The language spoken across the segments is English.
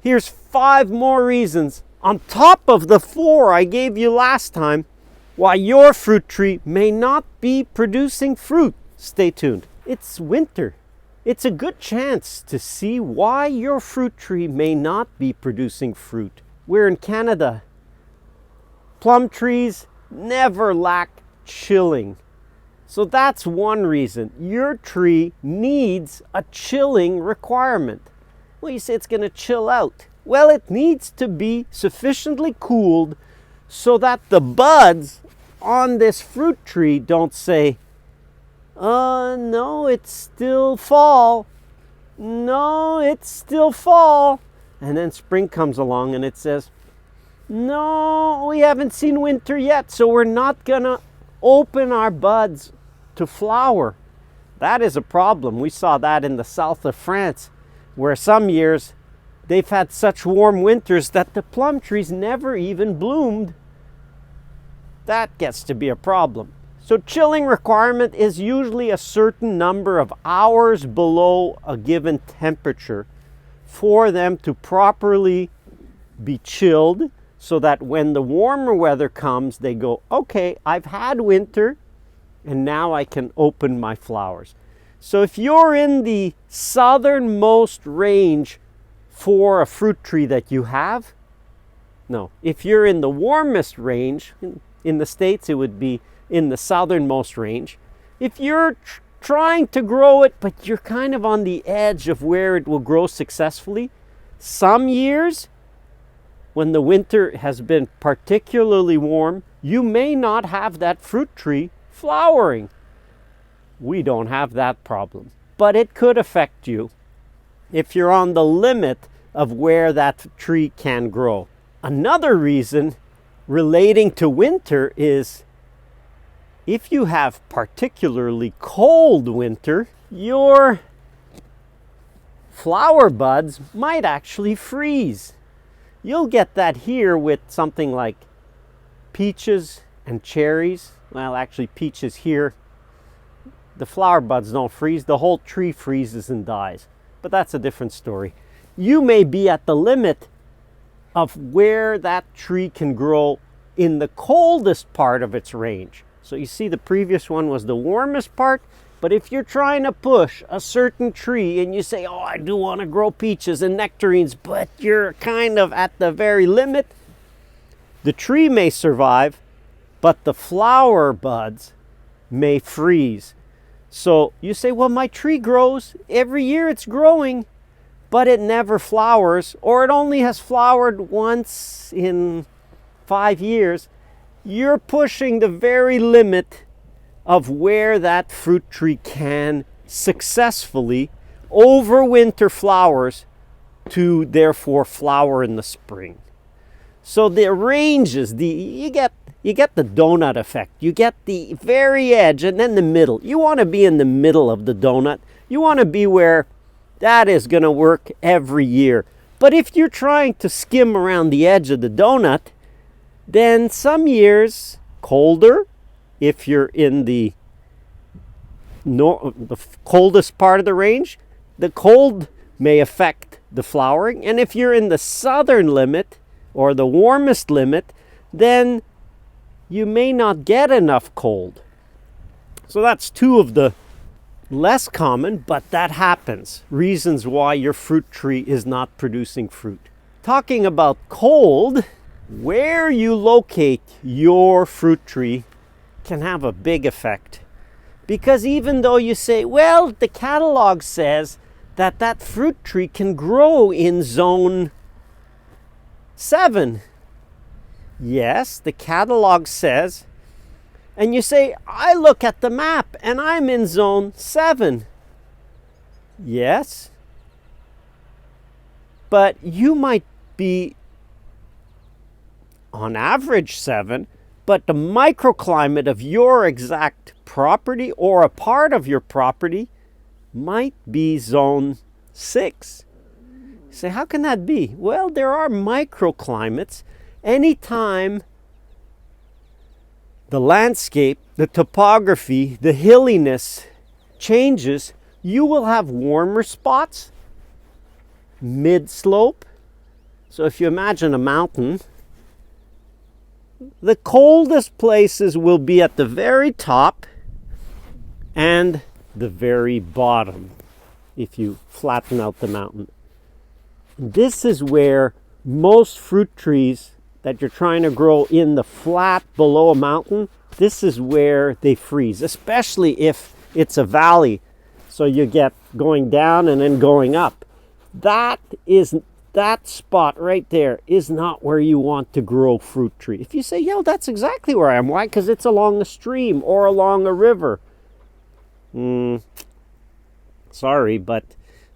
Here's 5 more reasons, on top of the 4 I gave you last time, why your fruit tree may not be producing fruit. Stay tuned. It's winter. It's a good chance to see why your fruit tree may not be producing fruit. We're in Canada. Plum trees never lack chilling. So that's one reason. Your tree needs a chilling requirement. Well, you say it's going to chill out. Well, it needs to be sufficiently cooled so that the buds on this fruit tree don't say, no, it's still fall. No, it's still fall. And then spring comes along and it says, no, we haven't seen winter yet, so we're not gonna open our buds to flower. That is a problem. We saw that in the south of France, where some years they've had such warm winters that the plum trees never even bloomed. That gets to be a problem. So chilling requirement is usually a certain number of hours below a given temperature for them to properly be chilled, so that when the warmer weather comes, they go, okay, I've had winter and now I can open my flowers. So if you're in the southernmost range for a fruit tree that you have, no, if you're in the warmest range, in the States it would be in the southernmost range. If you're trying to grow it, but you're kind of on the edge of where it will grow successfully, some years when the winter has been particularly warm, you may not have that fruit tree flowering. We don't have that problem, but it could affect you if you're on the limit of where that tree can grow. Another reason relating to winter is if you have particularly cold winter, your flower buds might actually freeze. You'll get that here with something like peaches and cherries. Well, actually peaches here, the flower buds don't freeze, the whole tree freezes and dies. But that's a different story. You may be at the limit of where that tree can grow in the coldest part of its range. So you see the previous one was the warmest part, but if you're trying to push a certain tree and you say, oh, I do want to grow peaches and nectarines, but you're kind of at the very limit, the tree may survive, but the flower buds may freeze. So you say, well, my tree grows, every year it's growing, but it never flowers, or it only has flowered once in 5 years. You're pushing the very limit of where that fruit tree can successfully overwinter flowers to therefore flower in the spring. So the ranges, you get the donut effect. You get the very edge and then the middle. You want to be in the middle of the donut. You want to be where that is going to work every year. But if you're trying to skim around the edge of the donut, then some years colder, if you're in the coldest part of the range, the cold may affect the flowering. And if you're in the southern limit or the warmest limit, then you may not get enough cold. So that's 2 of the less common, but that happens, reasons why your fruit tree is not producing fruit. Talking about cold, where you locate your fruit tree can have a big effect. Because even though you say, well, the catalog says that that fruit tree can grow in zone 7. Yes, the catalog says, and you say, I look at the map and I'm in zone 7. Yes, but you might be on average 7, but the microclimate of your exact property or a part of your property might be zone 6. You say, how can that be? Well, there are microclimates. Anytime the landscape, the topography, the hilliness changes, you will have warmer spots, mid-slope, So if you imagine a mountain, the coldest places will be at the very top and the very bottom if you flatten out the mountain. This is where most fruit trees that you're trying to grow in the flat below a mountain, this is where they freeze, especially if it's a valley. So you get going down and then going up. That spot right there is not where you want to grow fruit tree. If you say, yeah, that's exactly where I am. Why? Because it's along a stream or along a river. Sorry, but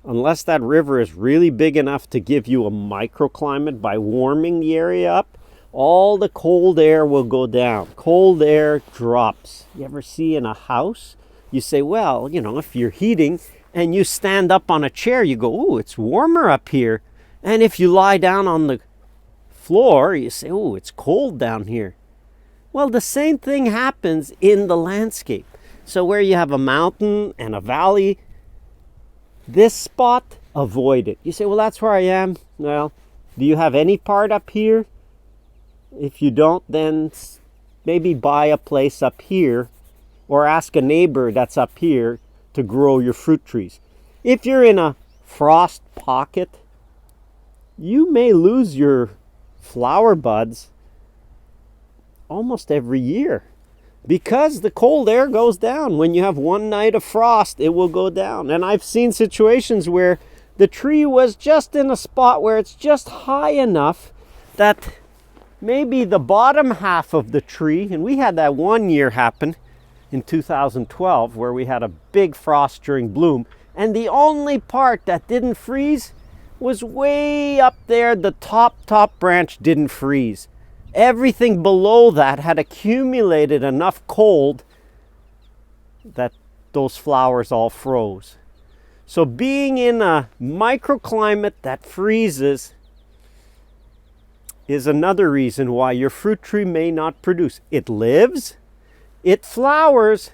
unless that river is really big enough to give you a microclimate by warming the area up, all the cold air will go down. Cold air drops. You ever see in a house? You say, well, you know, if you're heating and you stand up on a chair, you go, oh, it's warmer up here. And if you lie down on the floor, you say, oh, it's cold down here. Well, the same thing happens in the landscape. So where you have a mountain and a valley, this spot, avoid it. You say, well, that's where I am. Well, do you have any part up here? If you don't, then maybe buy a place up here or ask a neighbor that's up here to grow your fruit trees. If you're in a frost pocket, you may lose your flower buds almost every year because the cold air goes down. When you have one night of frost, it will go down. And I've seen situations where the tree was just in a spot where it's just high enough that maybe the bottom half of the tree, and we had that one year happen in 2012 where we had a big frost during bloom, and the only part that didn't freeze was way up there. The top branch didn't freeze. Everything below that had accumulated enough cold that those flowers all froze. So being in a microclimate that freezes is another reason why your fruit tree may not produce. It lives, it flowers,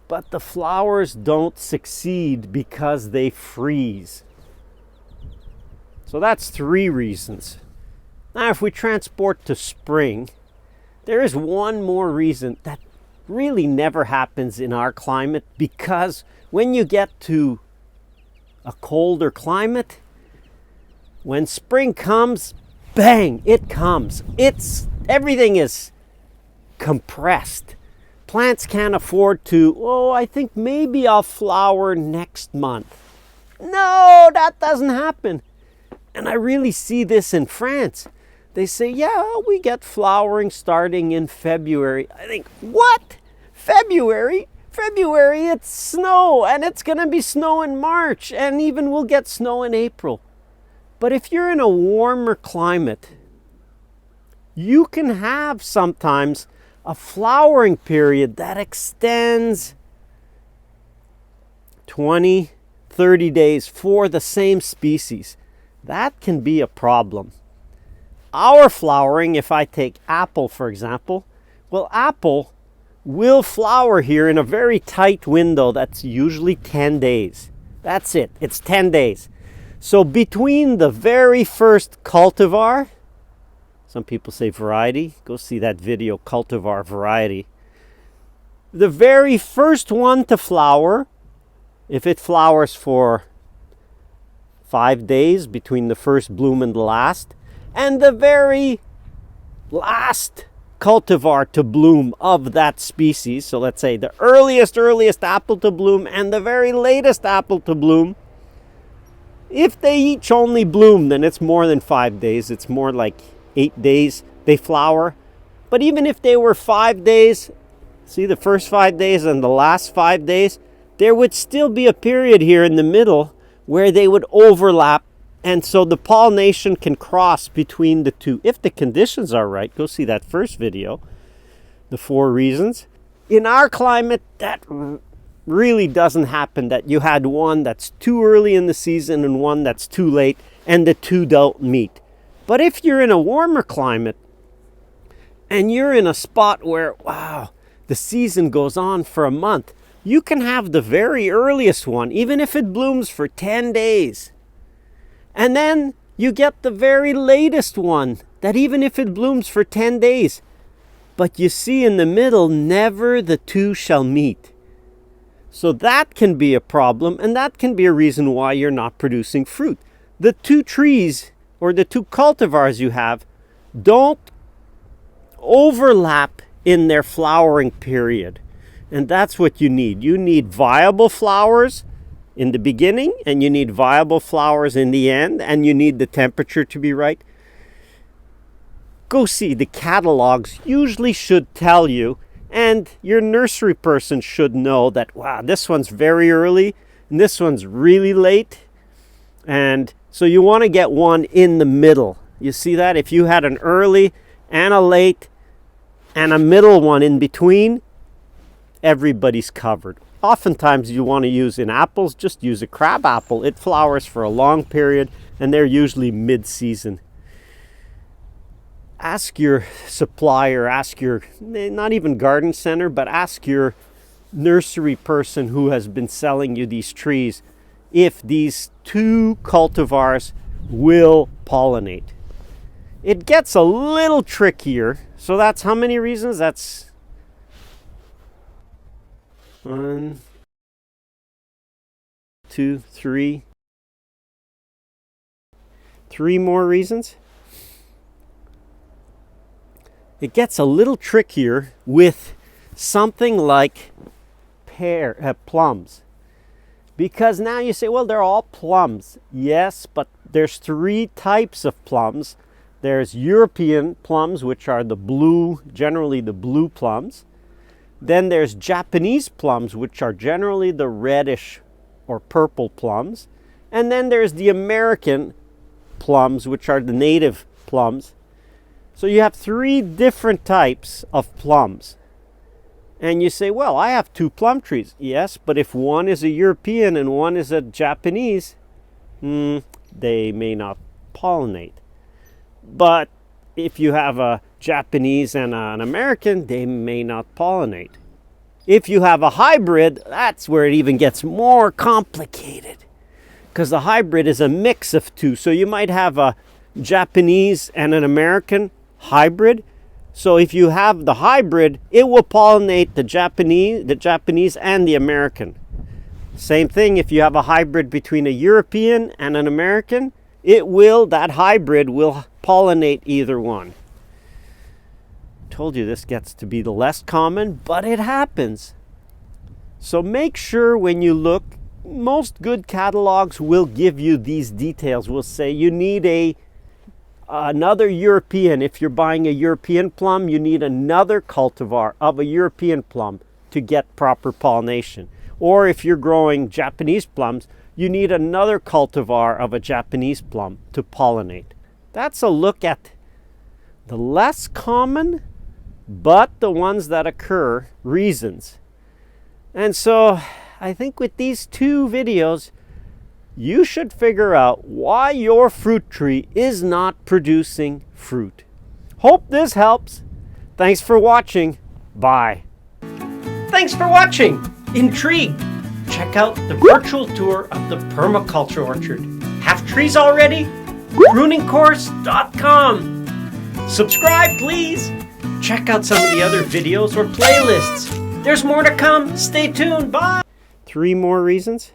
but the flowers don't succeed because they freeze. So that's 3 reasons. Now, if we transport to spring, there is one more reason that really never happens in our climate, because when you get to a colder climate, when spring comes, bang, it comes. Everything is compressed. Plants can't afford to, I think maybe I'll flower next month. No, that doesn't happen. And I really see this in France. They say, yeah, we get flowering starting in February. I think, what? February? February, it's snow, and it's going to be snow in March, and even we'll get snow in April. But if you're in a warmer climate, you can have sometimes a flowering period that extends 20, 30 days for the same species. That can be a problem. Our flowering, if I take apple for example, well, apple will flower here in a very tight window that's usually 10 days. That's it, it's 10 days. So between the very first cultivar, some people say variety, go see that video, cultivar variety. The very first one to flower, if it flowers for 5 days between the first bloom and the last, and the very last cultivar to bloom of that species, so let's say the earliest apple to bloom and the very latest apple to bloom, if they each only bloom, then it's more than 5 days. It's more like 8 days they flower. But even if they were 5 days, see the first 5 days and the last 5 days, there would still be a period here in the middle where they would overlap, and so the pollination can cross between the two if the conditions are right. Go see that first video, the 4 reasons. In our climate, that really doesn't happen, that you had one that's too early in the season and one that's too late, and the two don't meet. But if you're in a warmer climate and you're in a spot where, wow, the season goes on for a month, you can have the very earliest one, even if it blooms for 10 days. And then You get the very latest one that even if it blooms for 10 days, but you see in the middle, never the two shall meet. So that can be a problem, and that can be a reason why you're not producing fruit. The two trees or the two cultivars you have don't overlap in their flowering period. And that's what you need. You need viable flowers in the beginning, and you need viable flowers in the end, and you need the temperature to be right. Go see the catalogs usually should tell you, and your nursery person should know that, wow, this one's very early and this one's really late. And so you want to get one in the middle. You see that? If you had an early and a late and a middle one in between, everybody's covered. Oftentimes you want to use in apples, just use a crab apple. It flowers for a long period and they're usually mid-season. Ask your supplier, ask your, not even garden center, but ask your nursery person who has been selling you these trees if these two cultivars will pollinate. It gets a little trickier. So that's how many reasons? That's 1, 2, 3. 3 more reasons. It gets a little trickier with something like plums. Because now you say, well, they're all plums. Yes, but there's 3 types of plums. There's European plums, which are the blue, generally the blue plums. Then there's Japanese plums, which are generally the reddish or purple plums. And then there's the American plums, which are the native plums. So you have 3 different types of plums. And you say, well, I have 2 plum trees. Yes, but if one is a European and one is a Japanese, they may not pollinate. But if you have a Japanese and an American, they may not pollinate. If you have a hybrid, that's where it even gets more complicated. Because the hybrid is a mix of 2. So you might have a Japanese and an American hybrid. So if you have the hybrid, it will pollinate the Japanese and the American. Same thing if you have a hybrid between a European and an American, that hybrid will pollinate either one. Told you this gets to be the less common, but it happens. So make sure when you look, most good catalogs will give you these details. Will say you need another European. If you're buying a European plum, you need another cultivar of a European plum to get proper pollination. Or if you're growing Japanese plums, you need another cultivar of a Japanese plum to pollinate. That's a look at the less common, but the ones that occur, reasons. And so I think with these 2 videos, you should figure out why your fruit tree is not producing fruit. Hope this helps. Thanks for watching. Bye. Thanks for watching. Intrigued? Check out the virtual tour of the Permaculture Orchard. Have trees already? Pruningcourse.com. Subscribe, please. Check out some of the other videos or playlists. There's more to come. Stay tuned. Bye. 3 more reasons.